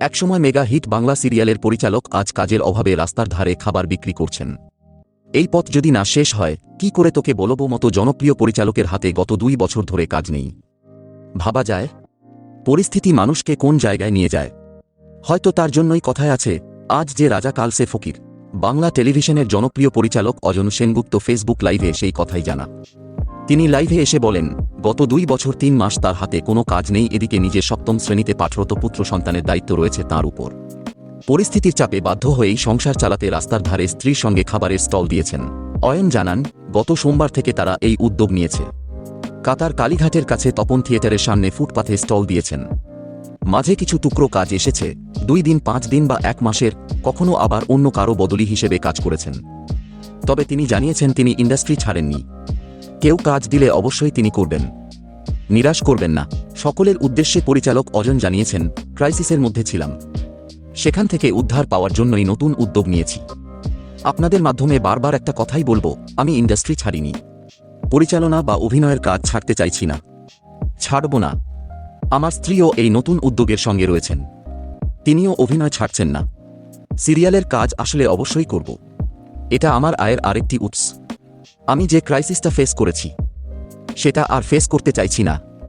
একসময় mega hit Bangla সিরিয়ালের পরিচালক আজ কাজের অভাবে রাস্তার ধারে খাবার বিক্রি করছেন। এই পথ যদি না শেষ হয়, কি করে তোকে বলবো মতো জনপ্রিয় পরিচালকের হাতে গত 2 বছর ধরে কাজ নেই। ভাবা যায় পরিস্থিতি মানুষকে কোন জায়গায় নিয়ে যায়। হয়তো তার জন্যই কথায় আছে, আজ যে রাজা কাল সে ফকির। বাংলা টেলিভিশনের জনপ্রিয় পরিচালক অজন সেনগুপ্ত ফেসবুক লাইভে সেই কথাই জানা। তিনি লাইভে এসে বলেন, গত 2 বছর 3 মাস তার হাতে কোনো কাজ নেই। এদিকে নিজের 7ম শ্রেণীতে পাঠরত পুত্র সন্তানের দায়িত্ব রয়েছে তাঁর উপর। পরিস্থিতির চাপে বাধ্য হয়েই সংসার চালাতে রাস্তার ধারে স্ত্রীর সঙ্গে খাবারের স্টল দিয়েছেন। অয়ন জানান, গত সোমবার থেকে তারা এই উদ্যোগ নিয়েছে। কাতার কালীঘাটের কাছে তপন থিয়েটারের সামনে ফুটপাথে স্টল দিয়েছেন। মাঝে কিছু টুকরো কাজ এসেছে, 2 দিন 5 দিন বা 1 মাসের, কখনো আবার অন্য কারো বদলি হিসেবে কাজ করেছেন। তবে তিনি জানিয়েছেন তিনি ইন্ডাস্ট্রি ছাড়েননি। কেউ কাজ দিলে অবশ্যই তিনি করবেন, নিরাশ করবেন না। সকলের উদ্দেশ্যে পরিচালক অজন জানিয়েছেন, ক্রাইসিসের মধ্যে ছিলাম, সেখান থেকে উদ্ধার পাওয়ার জন্যই নতুন উদ্যোগ নিয়েছি। আপনাদের মাধ্যমে বারবার একটা কথাই বলবো, আমি ইন্ডাস্ট্রি ছাড়িনি, পরিচালনা বা অভিনয়ের কাজ ছাড়তে চাইছি না, ছাড়ব না। আমার স্ত্রীও এই নতুন উদ্যোগের সঙ্গে রয়েছেন, তিনিও অভিনয় ছাড়ছেন না। সিরিয়ালের কাজ আসলে অবশ্যই করব, এটা আমার আয়ের আরেকটি উৎস। আমি যে ক্রাইসিসটা ফেস করেছি সেটা আর ফেস করতে চাইছি না।